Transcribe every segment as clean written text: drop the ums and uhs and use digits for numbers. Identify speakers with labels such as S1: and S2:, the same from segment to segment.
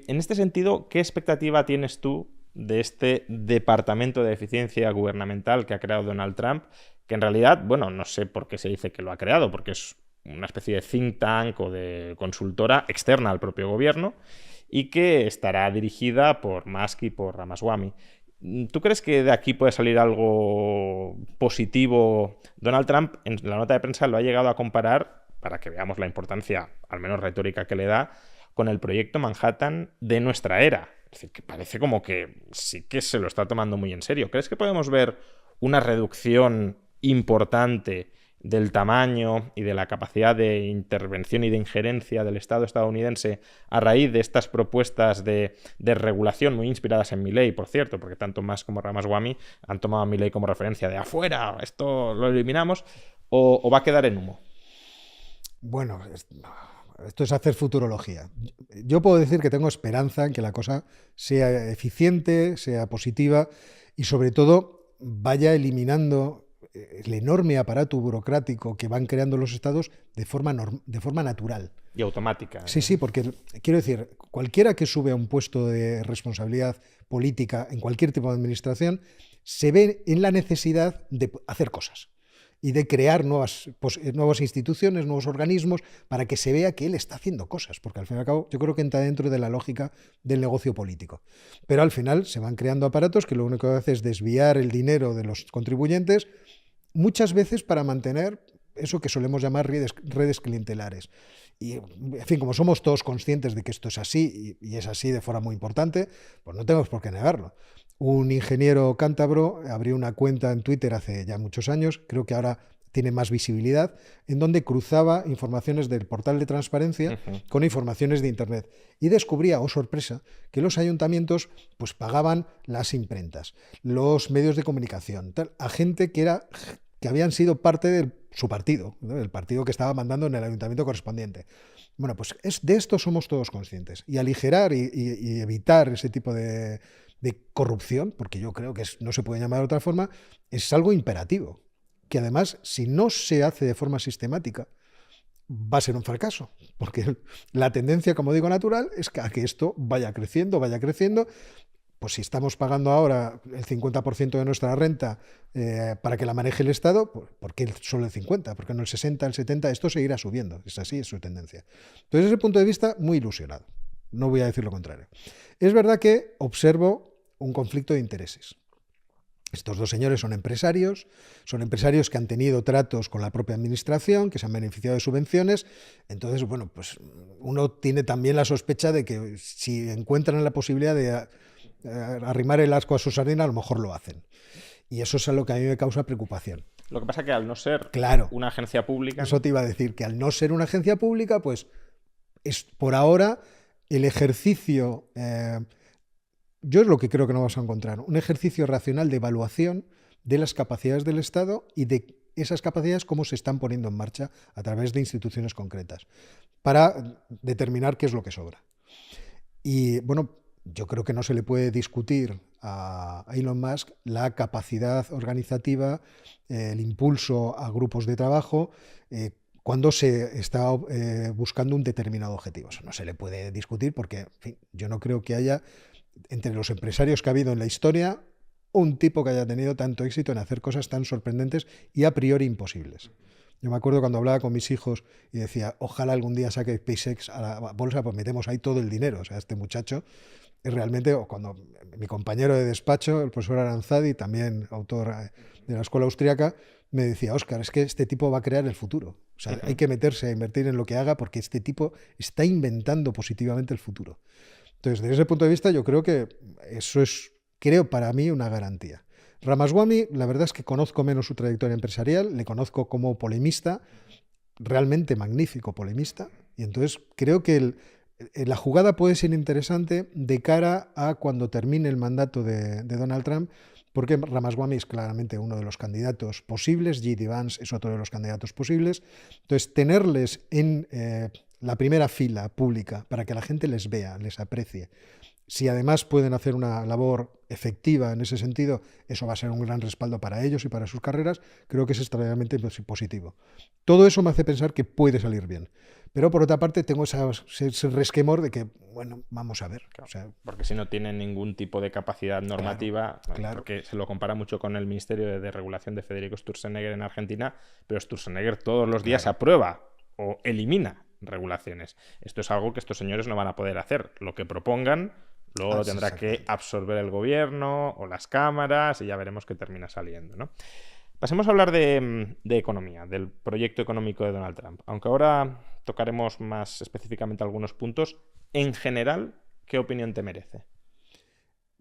S1: En este sentido, ¿qué expectativa tienes tú de este departamento de eficiencia gubernamental que ha creado Donald Trump? Que en realidad, bueno, no sé por qué se dice que lo ha creado, porque es una especie de think tank o de consultora externa al propio gobierno y que estará dirigida por Musk y por Ramaswamy. ¿Tú crees que de aquí puede salir algo positivo? Donald Trump en la nota de prensa lo ha llegado a comparar, para que veamos la importancia, al menos retórica, que le da, con el proyecto Manhattan de nuestra era. Es decir, que parece como que sí que se lo está tomando muy en serio. ¿Crees que podemos ver una reducción importante del tamaño y de la capacidad de intervención y de injerencia del Estado estadounidense a raíz de estas propuestas de regulación muy inspiradas en Milley, por cierto, porque tanto Musk como Ramaswamy han tomado a Milley como referencia de afuera, esto lo eliminamos, o va a quedar en humo?
S2: Bueno, esto es hacer futurología. Yo puedo decir que tengo esperanza en que la cosa sea eficiente, sea positiva y sobre todo vaya eliminando el enorme aparato burocrático que van creando los estados de forma natural.
S1: Y automática.
S2: Sí, sí, porque quiero decir, cualquiera que sube a un puesto de responsabilidad política en cualquier tipo de administración se ve en la necesidad de hacer cosas y de crear nuevas instituciones, nuevos organismos, para que se vea que él está haciendo cosas, porque al fin y al cabo yo creo que entra dentro de la lógica del negocio político. Pero al final se van creando aparatos que lo único que hace es desviar el dinero de los contribuyentes, muchas veces para mantener eso que solemos llamar redes clientelares. Y, en fin, como somos todos conscientes de que esto es así, y es así de forma muy importante, pues no tenemos por qué negarlo. Un ingeniero cántabro abrió una cuenta en Twitter hace ya muchos años, creo que ahora tiene más visibilidad, en donde cruzaba informaciones del portal de transparencia con informaciones de Internet. Y descubría, oh sorpresa, que los ayuntamientos pues pagaban las imprentas, los medios de comunicación, a gente que habían sido parte de su partido, ¿no? El partido que estaba mandando en el ayuntamiento correspondiente. Bueno, pues de esto somos todos conscientes. Y aligerar y evitar ese tipo de corrupción, porque yo creo que no se puede llamar de otra forma, es algo imperativo. Que además, si no se hace de forma sistemática, va a ser un fracaso. Porque la tendencia, como digo, natural es a que esto vaya creciendo, pues si estamos pagando ahora el 50% de nuestra renta para que la maneje el Estado, ¿por qué solo el 50%? ¿Por qué no el 60%, el 70%? Esto seguirá subiendo. Es así, es su tendencia. Entonces, desde ese punto de vista, muy ilusionado. No voy a decir lo contrario. Es verdad que observo un conflicto de intereses. Estos dos señores son empresarios que han tenido tratos con la propia administración, que se han beneficiado de subvenciones. Entonces, bueno, pues uno tiene también la sospecha de que si encuentran la posibilidad de arrimar el asco a su sardina, a lo mejor lo hacen. Y eso es lo que a mí me causa preocupación.
S1: Lo que pasa es que al no ser una agencia pública...
S2: Eso te iba a decir, que al no ser una agencia pública, pues es por ahora el ejercicio... yo es lo que creo que no vamos a encontrar, un ejercicio racional de evaluación de las capacidades del Estado y de esas capacidades cómo se están poniendo en marcha a través de instituciones concretas para determinar qué es lo que sobra. Y bueno, yo creo que no se le puede discutir a Elon Musk la capacidad organizativa, el impulso a grupos de trabajo, cuando se está buscando un determinado objetivo. Eso no se le puede discutir porque, en fin, yo no creo que haya, entre los empresarios que ha habido en la historia, un tipo que haya tenido tanto éxito en hacer cosas tan sorprendentes y a priori imposibles. Yo me acuerdo cuando hablaba con mis hijos y decía, ojalá algún día saque SpaceX a la bolsa, pues metemos ahí todo el dinero. O sea, este muchacho es realmente, o cuando mi compañero de despacho, el profesor Aranzadi, también autor de la escuela austríaca, me decía, Óscar, es que este tipo va a crear el futuro. O sea, hay que meterse a invertir en lo que haga porque este tipo está inventando positivamente el futuro. Entonces, desde ese punto de vista, yo creo que eso es, creo para mí, una garantía. Ramaswamy, la verdad es que conozco menos su trayectoria empresarial, le conozco como polemista, realmente magnífico polemista, y entonces creo que la jugada puede ser interesante de cara a cuando termine el mandato de Donald Trump, porque Ramaswamy es claramente uno de los candidatos posibles, J.D. Vance es otro de los candidatos posibles, entonces tenerles en la primera fila pública para que la gente les vea, les aprecie. Si además pueden hacer una labor efectiva en ese sentido, eso va a ser un gran respaldo para ellos y para sus carreras. Creo que es extraordinariamente positivo. Todo eso me hace pensar que puede salir bien. Pero por otra parte tengo ese resquemor de que, bueno, vamos a ver.
S1: Claro,
S2: o sea,
S1: porque si no tienen ningún tipo de capacidad normativa,
S2: claro.
S1: porque se lo compara mucho con el Ministerio de Regulación de Federico Sturzenegger en Argentina, pero Sturzenegger todos los días aprueba o elimina regulaciones. Esto es algo que estos señores no van a poder hacer. Lo que propongan, luego lo tendrá que absorber el gobierno o las cámaras y ya veremos qué termina saliendo, ¿no? Pasemos a hablar de economía, del proyecto económico de Donald Trump. Aunque ahora tocaremos más específicamente algunos puntos, en general, ¿qué opinión te merece?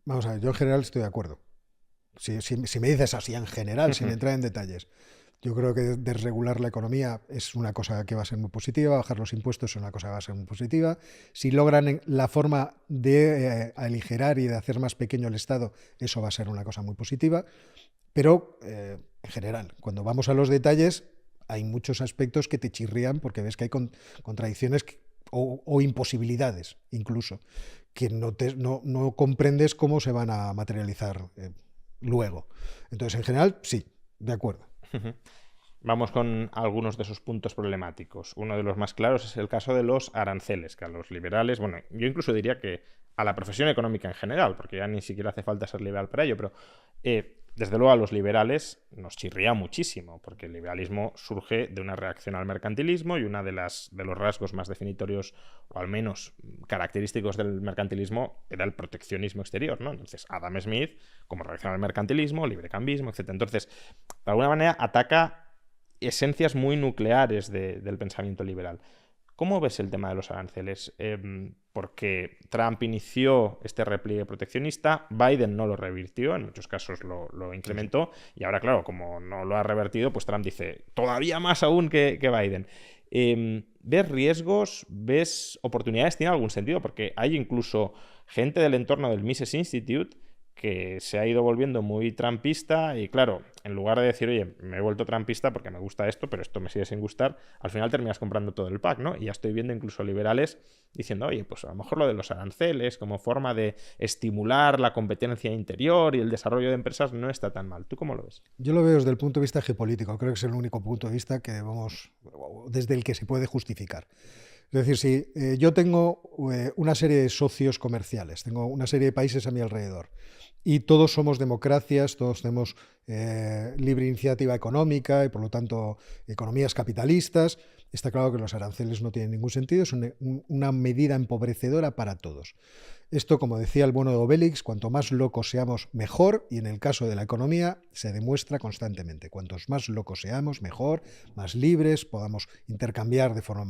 S2: Vamos a ver, yo en general estoy de acuerdo. Si me dices así en general, sin entrar en detalles, yo creo que desregular la economía es una cosa que va a ser muy positiva, bajar los impuestos es una cosa que va a ser muy positiva. Si logran la forma de aligerar y de hacer más pequeño el Estado, eso va a ser una cosa muy positiva. Pero, en general, cuando vamos a los detalles, hay muchos aspectos que te chirrían porque ves que hay contradicciones o imposibilidades, incluso, que no comprendes cómo se van a materializar luego. Entonces, en general, sí, de acuerdo.
S1: Vamos con algunos de esos puntos problemáticos. Uno de los más claros es el caso de los aranceles, que a los liberales, bueno, yo incluso diría que a la profesión económica en general, porque ya ni siquiera hace falta ser liberal para ello, pero desde luego a los liberales nos chirría muchísimo, porque el liberalismo surge de una reacción al mercantilismo y uno de los rasgos más definitorios, o al menos característicos del mercantilismo, era el proteccionismo exterior, ¿no? Entonces, Adam Smith, como reacción al mercantilismo, librecambismo, etc. Entonces, de alguna manera ataca esencias muy nucleares del pensamiento liberal. ¿Cómo ves el tema de los aranceles? Porque Trump inició este repliegue proteccionista, Biden no lo revirtió, en muchos casos lo incrementó, y ahora, claro, como no lo ha revertido, pues Trump dice, todavía más aún que Biden. ¿Ves riesgos? ¿Ves oportunidades? ¿Tiene algún sentido? Porque hay incluso gente del entorno del Mises Institute que se ha ido volviendo muy trumpista y claro, en lugar de decir, oye, me he vuelto trumpista porque me gusta esto, pero esto me sigue sin gustar, al final terminas comprando todo el pack, ¿no? Y ya estoy viendo incluso liberales diciendo, oye, pues a lo mejor lo de los aranceles como forma de estimular la competencia interior y el desarrollo de empresas no está tan mal. ¿Tú cómo lo ves?
S2: Yo lo veo desde el punto de vista geopolítico, creo que es el único punto de vista que desde el que se puede justificar. Es decir, si yo tengo una serie de socios comerciales, tengo una serie de países a mi alrededor y todos somos democracias, todos tenemos libre iniciativa económica y por lo tanto economías capitalistas, está claro que los aranceles no tienen ningún sentido, es una medida empobrecedora para todos. Esto, como decía el bueno de Obélix, cuanto más locos seamos, mejor, y en el caso de la economía se demuestra constantemente. Cuantos más locos seamos, mejor, más libres, podamos intercambiar de forma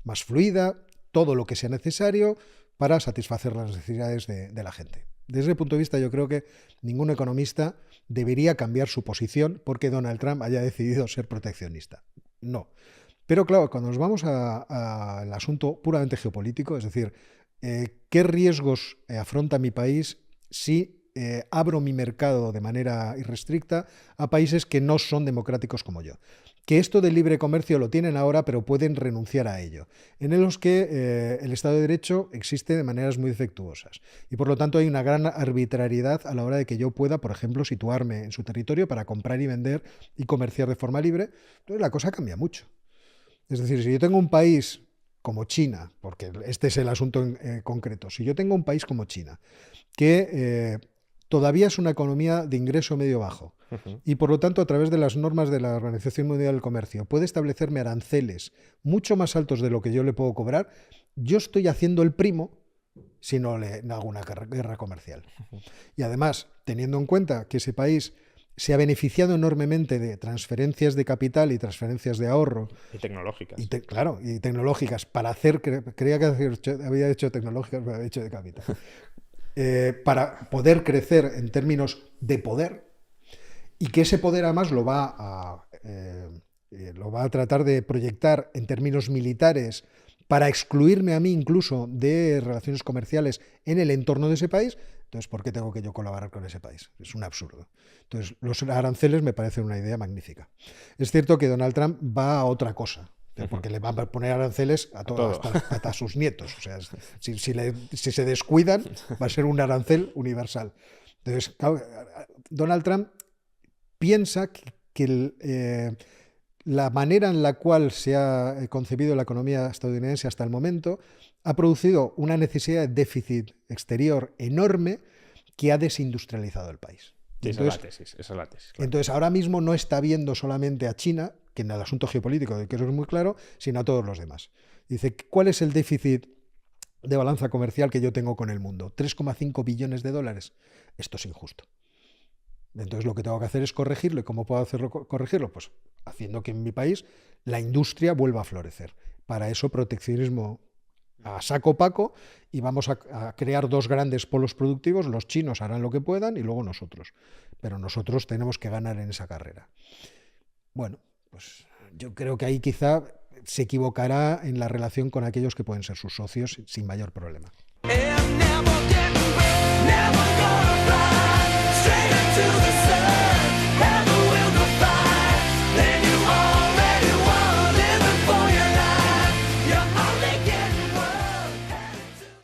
S2: más fluida, todo lo que sea necesario para satisfacer las necesidades de la gente. Desde ese punto de vista, yo creo que ningún economista debería cambiar su posición porque Donald Trump haya decidido ser proteccionista. No. Pero claro, cuando nos vamos al asunto puramente geopolítico, es decir, ¿qué riesgos afronta mi país si abro mi mercado de manera irrestricta a países que no son democráticos como yo? Que esto del libre comercio lo tienen ahora, pero pueden renunciar a ello. En los que el Estado de Derecho existe de maneras muy defectuosas. Y por lo tanto hay una gran arbitrariedad a la hora de que yo pueda, por ejemplo, situarme en su territorio para comprar y vender y comerciar de forma libre. Entonces la cosa cambia mucho. Es decir, si yo tengo un país como China, porque este es el asunto concreto, si yo tengo un país como China, que todavía es una economía de ingreso medio bajo, y por lo tanto a través de las normas de la Organización Mundial del Comercio puede establecerme aranceles mucho más altos de lo que yo le puedo cobrar, yo estoy haciendo el primo si no le hago una guerra comercial. Y además, teniendo en cuenta que ese país se ha beneficiado enormemente de transferencias de capital y transferencias de ahorro.
S1: Y tecnológicas.
S2: Claro, y tecnológicas para hacer, creía que había hecho tecnológicas, pero había hecho de capital. Para poder crecer en términos de poder y que ese poder además lo va a tratar de proyectar en términos militares para excluirme a mí incluso de relaciones comerciales en el entorno de ese país. Entonces, ¿por qué tengo que yo colaborar con ese país? Es un absurdo. Entonces, los aranceles me parecen una idea magnífica. Es cierto que Donald Trump va a otra cosa, porque le van a poner aranceles a todo. Hasta sus nietos. O sea, si se descuidan, va a ser un arancel universal. Entonces, claro, Donald Trump piensa que la manera en la cual se ha concebido la economía estadounidense hasta el momento ha producido una necesidad de déficit exterior enorme que ha desindustrializado el país.
S1: Sí,
S2: Entonces,
S1: esa es la tesis, claro.
S2: entonces, ahora mismo no está viendo solamente a China, que en el asunto geopolítico, de que eso es muy claro, sino a todos los demás. Dice, ¿cuál es el déficit de balanza comercial que yo tengo con el mundo? 3,5 billones de dólares. Esto es injusto. Entonces lo que tengo que hacer es corregirlo. ¿Y cómo puedo corregirlo? Pues haciendo que en mi país la industria vuelva a florecer. Para eso proteccionismo a saco paco, y vamos a crear dos grandes polos productivos. Los chinos harán lo que puedan y luego nosotros. Pero nosotros tenemos que ganar en esa carrera. Bueno, pues yo creo que ahí quizá se equivocará en la relación con aquellos que pueden ser sus socios sin mayor problema.